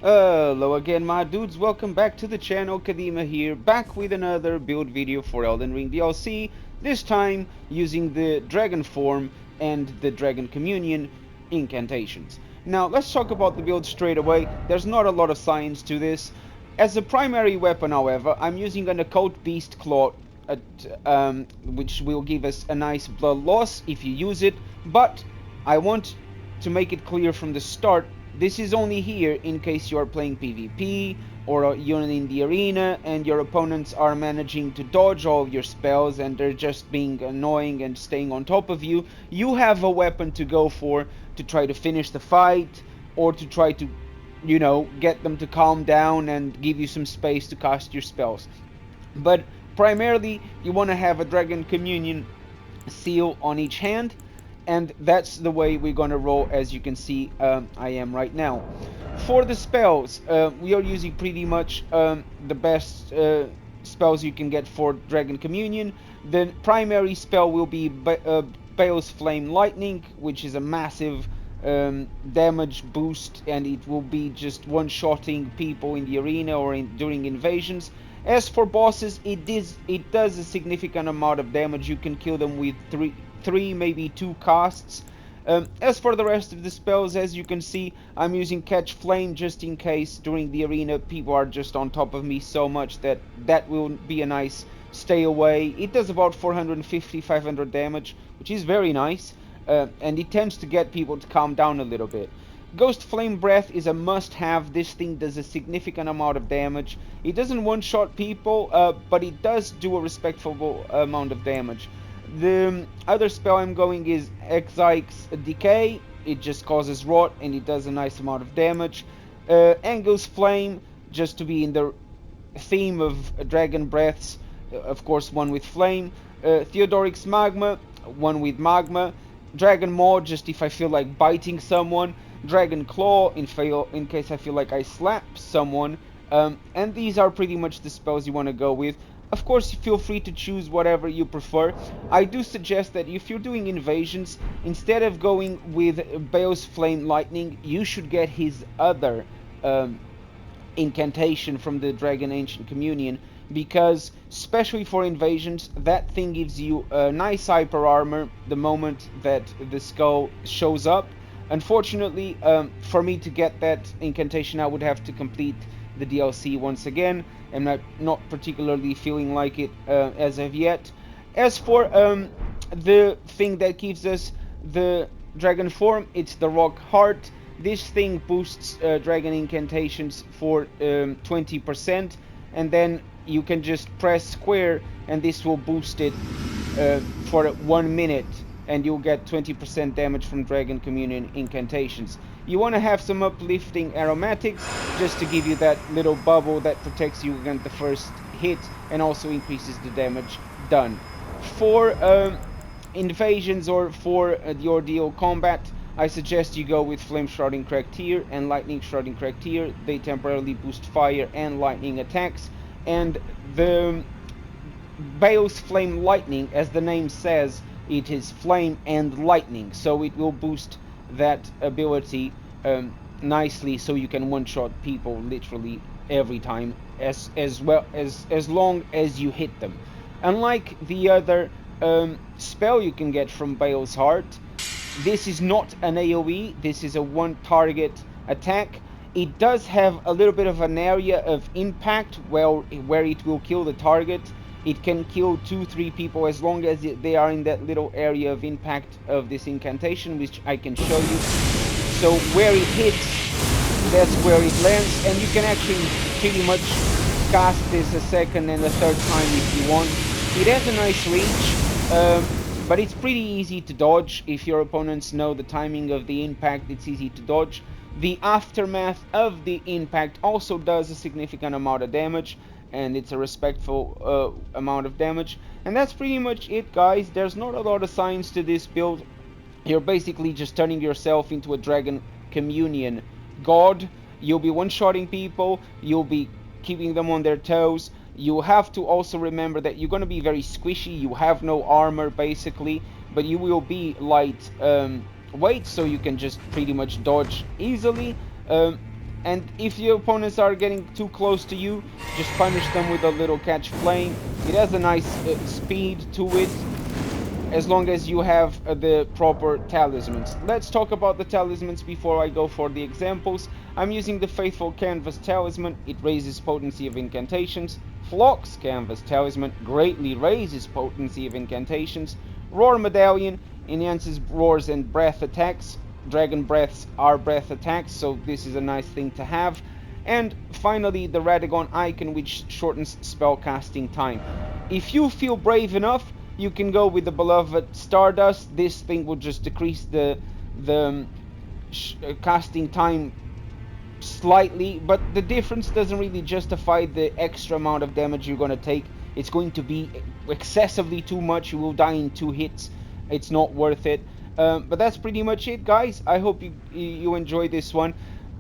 Hello again, my dudes. Welcome back to the channel. Kadima here, back with another build video for Elden Ring DLC. This time using the Dragon form and the Dragon Communion Incantations. Now let's talk about the build straight away. There's not a lot of science to this. As a primary weapon, however, I'm using an Occult Beast Claw, which will give us a nice blood loss if you use it. But I want to make it clear from the start, this is only here in case you are playing PvP or you're in the arena and your opponents are managing to dodge all of your spells and they're just being annoying and staying on top of you. You have a weapon to go for to try to finish the fight or to try to, get them to calm down and give you some space to cast your spells. But primarily, you want to have a Dragon Communion seal on each hand, and that's the way we're gonna roll. As you can see, I am right now. For the spells, we are using pretty much the best spells you can get for Dragon Communion. The primary spell will be Bale's Flame Lightning, which is a massive damage boost, and it will be just one-shotting people in the arena or during invasions. As for bosses, it does a significant amount of damage. You can kill them with three, maybe two casts. As for the rest of the spells, as you can see, I'm using Catch Flame just in case during the arena people are just on top of me so much that will be a nice stay away. It does about 450-500 damage, which is very nice, and it tends to get people to calm down a little bit. Ghost Flame Breath is a must-have. This thing does a significant amount of damage. It doesn't one-shot people, but it does do a respectable amount of damage. The other spell I'm going is Exike's Decay. It just causes rot and it does a nice amount of damage. Angel's Flame, just to be in the theme of Dragon Breaths, of course one with flame. Theodoric's Magma, one with magma. Dragon Maw, just if I feel like biting someone. Dragon Claw, in case I feel like I slap someone. And these are pretty much the spells you want to go with. Of course, feel free to choose whatever you prefer. I do suggest that if you're doing invasions, instead of going with Bale's Flame Lightning, you should get his other incantation from the Dragon Ancient Communion, because especially for invasions, that thing gives you a nice hyper armor the moment that the skull shows up. Unfortunately, for me to get that incantation, I would have to complete the DLC once again, and I'm not particularly feeling like it as of yet. As for the thing that gives us the dragon form, it's the Rock Heart. This thing boosts dragon incantations for 20%, and then you can just press square and this will boost it for 1 minute, and you'll get 20% damage from Dragon Communion Incantations. You want to have some uplifting aromatics just to give you that little bubble that protects you against the first hit and also increases the damage done. For invasions or for the ordeal combat, I suggest you go with Flame Shrouding Cracketeer and Lightning Shrouding Cracketeer. They temporarily boost fire and lightning attacks, and the Bale's Flame Lightning, as the name says, it is flame and lightning, so it will boost that ability nicely, so you can one-shot people literally every time, as long as you hit them. Unlike the other spell you can get from Bale's Heart, this is not an AoE, this is a one-target attack. It does have a little bit of an area of impact where it will kill the target. It can kill 2-3 people as long as they are in that little area of impact of this incantation, which I can show you. So where it hits, that's where it lands, and you can actually pretty much cast this a second and a third time if you want. It has a nice reach, but it's pretty easy to dodge. If your opponents know the timing of the impact, it's easy to dodge. The aftermath of the impact also does a significant amount of damage, and it's a respectful amount of damage. And that's pretty much it, guys. There's not a lot of science to this build. You're basically just turning yourself into a Dragon Communion god. You'll be one-shotting people, you'll be keeping them on their toes. You have to also remember that you're going to be very squishy. You have no armor basically, but you will be light weight, so you can just pretty much dodge easily. And if your opponents are getting too close to you, just punish them with a little catch flame. It has a nice speed to it, as long as you have the proper talismans. Let's talk about the talismans before I go for the examples. I'm using the Faithful Canvas Talisman. It raises potency of incantations. Phlox Canvas Talisman greatly raises potency of incantations. Roar Medallion enhances roars and breath attacks. Dragon breaths are breath attacks, so this is a nice thing to have. And finally, the Radagon icon, which shortens spell casting time. If you feel brave enough, you can go with the Beloved Stardust. This thing will just decrease the casting time slightly, but the difference doesn't really justify the extra amount of damage you're going to take. It's going to be excessively too much. You will die in 2 hits. It's not worth it. But that's pretty much it, guys. I hope you enjoy this one.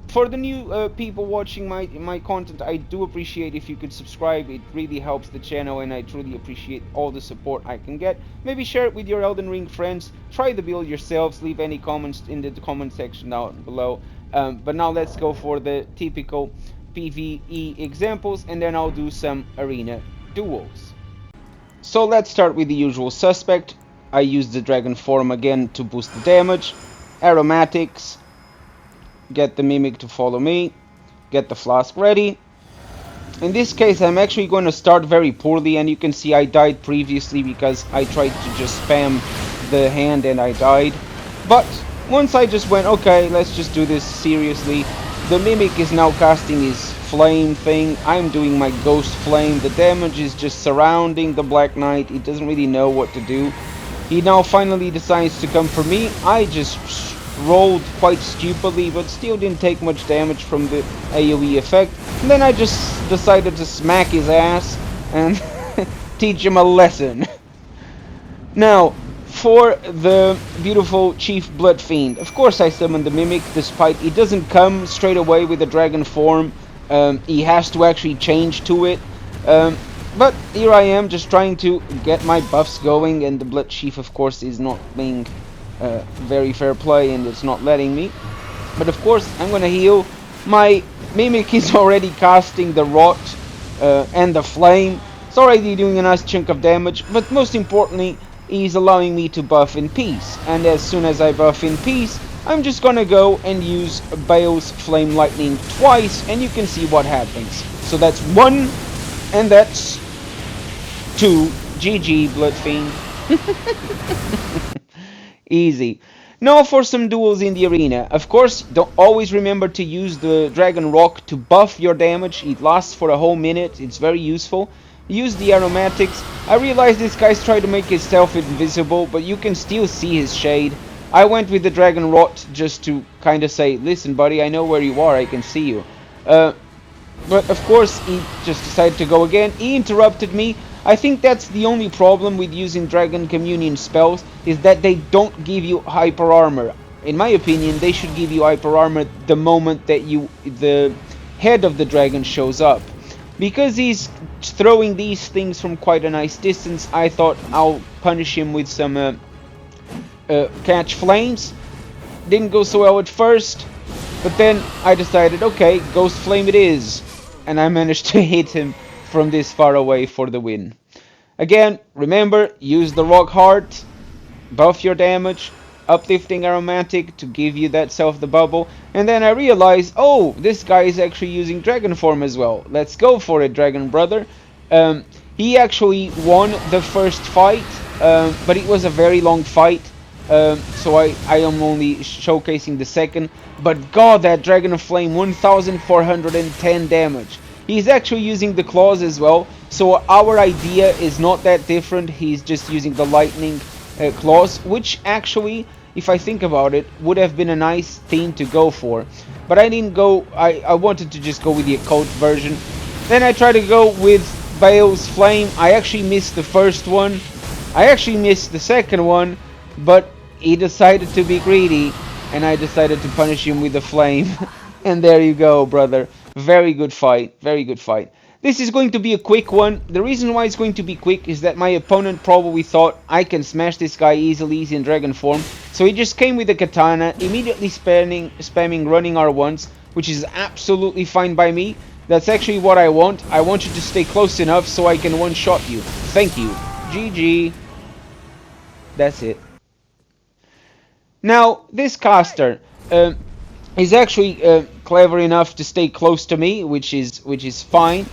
For the new people watching my content, I do appreciate if you could subscribe. It really helps the channel, and I truly appreciate all the support I can get. Maybe share it with your Elden Ring friends. Try the build yourselves. Leave any comments in the comment section down below. But now let's go for the typical PvE examples, and then I'll do some arena duels. So let's start with the usual suspect. I use the dragon form again to boost the damage. Aromatics. Get the mimic to follow me. Get the flask ready. In this case, I'm actually going to start very poorly, and you can see I died previously because I tried to just spam the hand and I died. But once I just went, okay, let's just do this seriously. The mimic is now casting his flame thing. I'm doing my ghost flame. The damage is just surrounding the Black Knight. He doesn't really know what to do. He now finally decides to come for me. I just rolled quite stupidly, but still didn't take much damage from the AoE effect. And then I just decided to smack his ass and teach him a lesson. Now, for the beautiful Chief Blood Fiend, of course I summoned the Mimic, despite he doesn't come straight away with the dragon form. He has to actually change to it. But here I am, just trying to get my buffs going, and the Blood Chief, of course, is not being very fair play, and it's not letting me. But of course, I'm gonna heal. My Mimic is already casting the Rot and the Flame. It's already doing a nice chunk of damage, but most importantly, he's allowing me to buff in peace. And as soon as I buff in peace, I'm just gonna go and use Bale's Flame Lightning twice, and you can see what happens. So that's 1, and that's 2. GG, Blood Fiend. Easy. Now for some duels in the arena. Of course, don't always remember to use the Dragon Rock to buff your damage. It lasts for a whole minute. It's very useful. Use the aromatics. I realize this guy's trying to make himself invisible, but you can still see his shade. I went with the Dragon Rot just to kind of say, listen buddy, I know where you are, I can see you. But of course, he just decided to go again. He interrupted me. I think that's the only problem with using Dragon Communion spells, is that they don't give you hyper armor. In my opinion, they should give you hyper armor the moment that the head of the dragon shows up. Because he's throwing these things from quite a nice distance, I thought I'll punish him with some catch flames. Didn't go so well at first, but then I decided, okay, ghost flame it is. And I managed to hit him from this far away for the win. Again, remember, use the rock heart, buff your damage, uplifting aromatic to give you that self the bubble, and then I realized, oh, this guy is actually using dragon form as well. Let's go for it, dragon brother. He actually won the first fight, but it was a very long fight, so I am only showcasing the second. But god, that dragon flame, 1410 damage. He's actually using the claws as well, so our idea is not that different. He's just using the lightning claws, which actually, if I think about it, would have been a nice theme to go for. But I didn't go, I wanted to just go with the occult version. Then I tried to go with Bale's Flame. I actually missed the first one. I actually missed the second one, but he decided to be greedy, and I decided to punish him with the flame. And there you go, brother. Very good fight, very good fight. This is going to be a quick one. The reason why it's going to be quick is that my opponent probably thought I can smash this guy easily. He's in dragon form. So he just came with a katana, immediately spamming running R1s, which is absolutely fine by me. That's actually what I want. I want you to stay close enough so I can one-shot you. Thank you. GG. That's it. Now, this caster is actually clever enough to stay close to me, which is fine.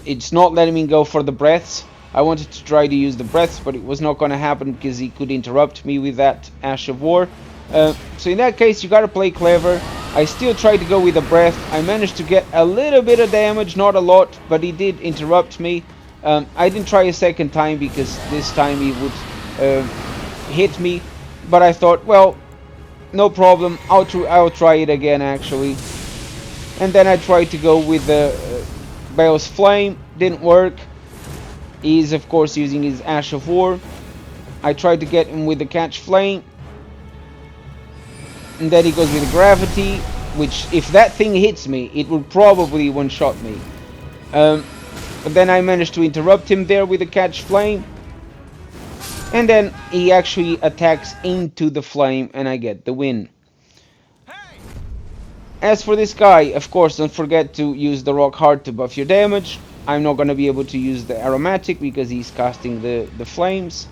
It's not letting me go for the breaths. I wanted to try to use the breaths, but it was not going to happen because he could interrupt me with that Ash of War. So in that case, you got to play clever. I still tried to go with the breath. I managed to get a little bit of damage, not a lot, but he did interrupt me. I didn't try a second time because this time he would hit me. But I thought, well, no problem. I'll try it again actually. And then I tried to go with the Bale's Flame. Didn't work. He's of course using his Ash of War. I tried to get him with the Catch Flame. And then he goes with Gravity, which if that thing hits me, it will probably one-shot me. But then I managed to interrupt him there with the Catch Flame. And then he actually attacks into the flame and I get the win. As for this guy, of course, don't forget to use the Rock Hard to buff your damage. I'm not going to be able to use the Aromatic because he's casting the flames.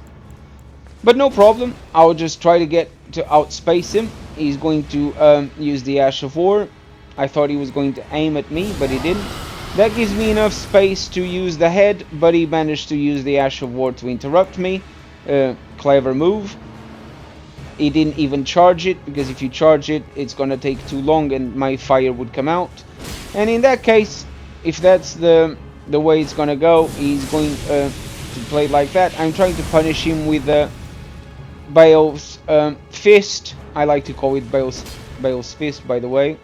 But no problem, I'll just try to get to outspace him. He's going to use the Ash of War. I thought he was going to aim at me, but he didn't. That gives me enough space to use the head, but he managed to use the Ash of War to interrupt me. Clever move. He didn't even charge it, because if you charge it, it's gonna take too long and my fire would come out. And in that case, if that's the way it's gonna go, he's going to play like that. I'm trying to punish him with Bale's Fist. I like to call it Bale's Fist, by the way.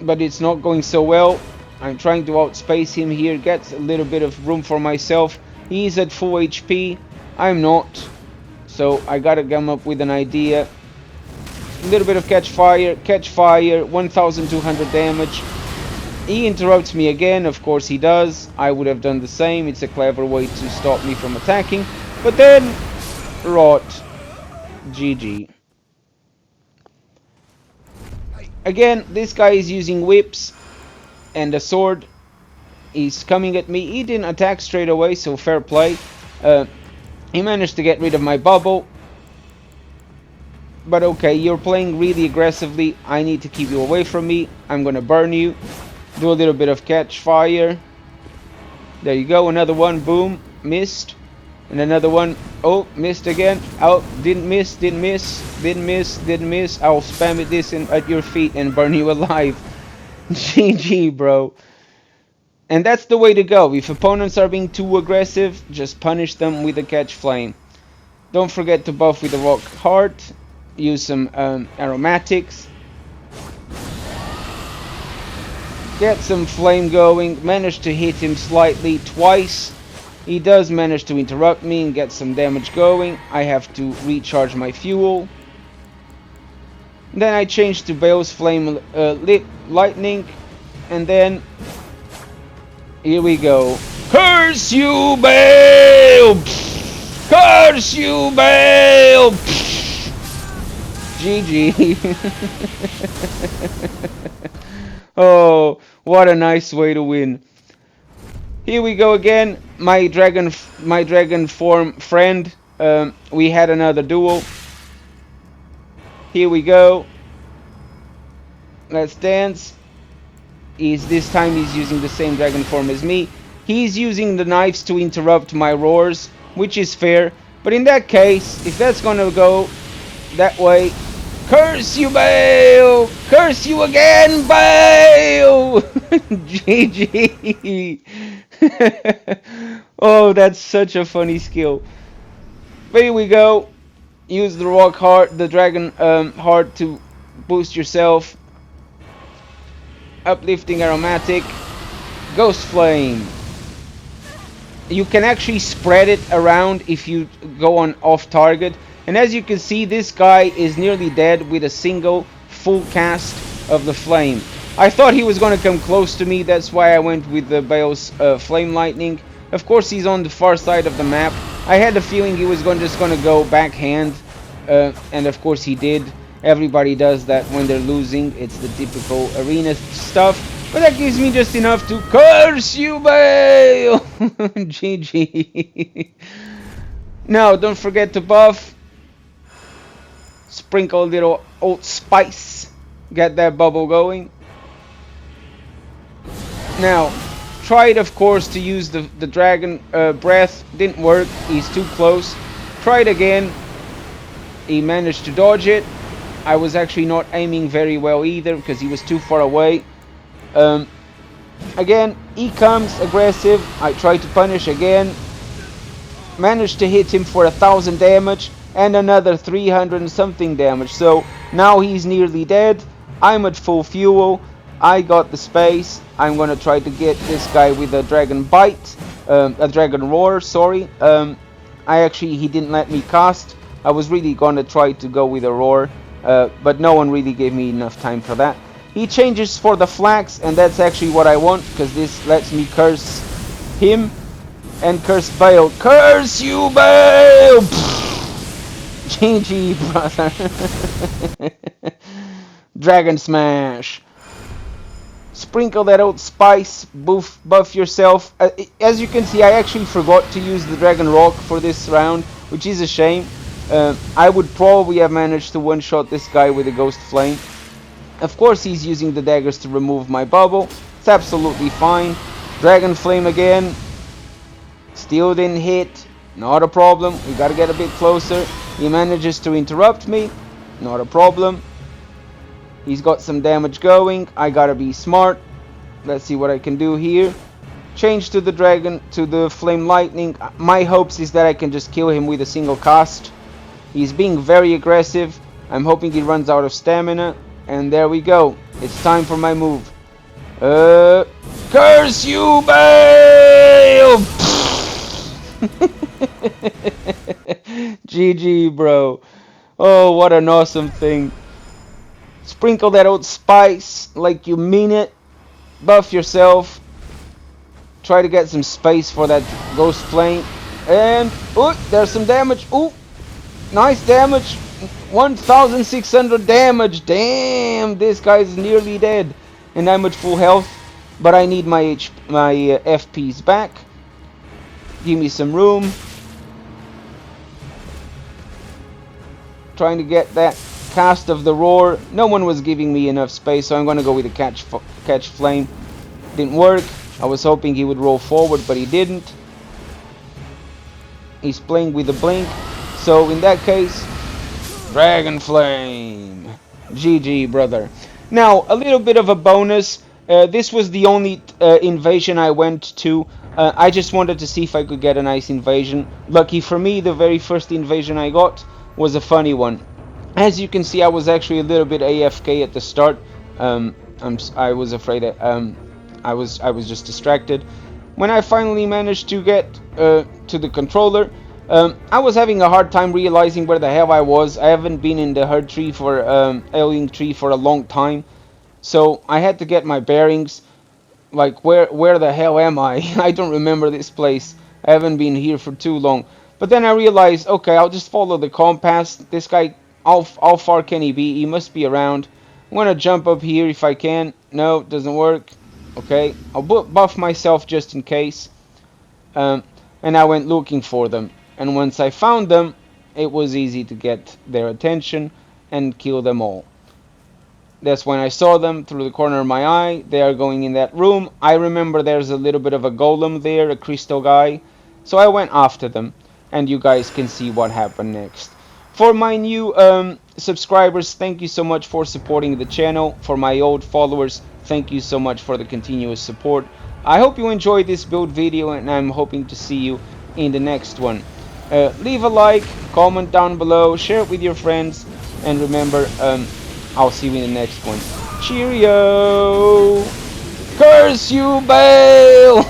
But it's not going so well. I'm trying to outspace him here, get a little bit of room for myself. He's at full HP, I'm not. So I gotta come up with an idea. A little bit of catch fire, 1200 damage. He interrupts me again, of course he does. I would have done the same, it's a clever way to stop me from attacking. But then, rot. GG. Again, this guy is using whips and a sword. He's coming at me. He didn't attack straight away, so fair play. He managed to get rid of my bubble. But okay, you're playing really aggressively. I need to keep you away from me. I'm gonna burn you. Do a little bit of catch fire. There you go, another one. Boom, missed. And another one. Oh, missed again. Oh, didn't miss, didn't miss, didn't miss, didn't miss. I'll spam it this at your feet and burn you alive. GG, bro. And that's the way to go. If opponents are being too aggressive, just punish them with a Catch Flame. Don't forget to buff with the Rock Heart. Use some aromatics. Get some flame going. Manage to hit him slightly twice. He does manage to interrupt me and get some damage going. I have to recharge my fuel. Then I change to Bale's Flame Lightning. And then here we go. Curse you, Bale! Curse you, Bale! GG. Oh, what a nice way to win. Here we go again. My dragon form friend. We had another duel. Here we go. Let's dance. This time he's using the same dragon form as me. He's using the knives to interrupt my roars, which is fair. But in that case, if that's gonna go that way, curse you, Bale! Curse you again, Bale! GG. Oh, that's such a funny skill. But here we go. Use the Rock Heart, the Dragon Heart to boost yourself. Uplifting Aromatic. Ghost Flame. You can actually spread it around if you go on off target. And as you can see, this guy is nearly dead with a single full cast of the flame. I thought he was going to come close to me. That's why I went with the Bale's Flame Lightning. Of course, he's on the far side of the map. I had the feeling he was just going to go backhand. And of course he did. Everybody does that when they're losing. It's the typical arena stuff. But that gives me just enough to curse you, Bale! GG. Now, don't forget to buff. Sprinkle a little old spice. Get that bubble going. Now, tried of course to use the dragon breath. Didn't work. He's too close. Tried again. He managed to dodge it. I was actually not aiming very well either because he was too far away. Again, he comes aggressive. I try to punish again. Managed to hit him for 1000 damage and another 300 and something damage. So now he's nearly dead. I'm at full fuel. I got the space. I'm gonna try to get this guy with a dragon bite, a dragon roar. Sorry. He didn't let me cast. I was really gonna try to go with a roar, but no one really gave me enough time for that. He changes for the flax, and that's actually what I want, because this lets me curse him and curse Bale. Curse you, Bale! GG, brother. Dragon smash. Sprinkle that old spice, buff yourself. As you can see, I actually forgot to use the Dragon Rock for this round, which is a shame. I would probably have managed to one-shot this guy with a Ghost Flame. Of course, he's using the daggers to remove my bubble. It's absolutely fine. Dragon Flame again. Still didn't hit. Not a problem. We gotta get a bit closer. He manages to interrupt me. Not a problem. He's got some damage going. I gotta be smart. Let's see what I can do here. Change to the dragon, to the flame lightning. My hopes is that I can just kill him with a single cast. He's being very aggressive. I'm hoping he runs out of stamina. And there we go. It's time for my move. Curse you, Bale! GG, bro. Oh, what an awesome thing. Sprinkle that old spice like you mean it. Buff yourself. Try to get some space for that ghost flame. And, oh, there's some damage. Oh, nice damage. 1600 damage. Damn, this guy's nearly dead. And I'm at full health. But I need my FPs back. Give me some room. Trying to get that cast of the roar. No one was giving me enough space, so I'm going to go with the catch flame. Didn't work. I was hoping he would roll forward, but he didn't. He's playing with the blink. So in that case, Dragon Flame. GG, brother. Now, a little bit of a bonus. This was the only invasion I went to. I just wanted to see if I could get a nice invasion. Lucky for me, the very first invasion I got was a funny one. As you can see, I was actually a little bit AFK at the start. I was afraid that I was just distracted. When I finally managed to get to the controller, I was having a hard time realizing where the hell I was. I haven't been in the herd tree for alien tree for a long time, so I had to get my bearings. Like, where the hell am I? I don't remember this place. I haven't been here for too long. But then I realized, okay, I'll just follow the compass. This guy, how far can he be? He must be around. I'm gonna jump up here if I can. No, it doesn't work. Okay, I'll buff myself just in case. And I went looking for them. And once I found them, it was easy to get their attention and kill them all. That's when I saw them through the corner of my eye. They are going in that room. I remember there's a little bit of a golem there, a crystal guy. So I went after them. And you guys can see what happened next. For my new subscribers, thank you so much for supporting the channel. For my old followers, thank you so much for the continuous support. I hope you enjoyed this build video, and I'm hoping to see you in the next one. Leave a like, comment down below, share it with your friends, and remember, I'll see you in the next one. Cheerio! Curse you, Bale!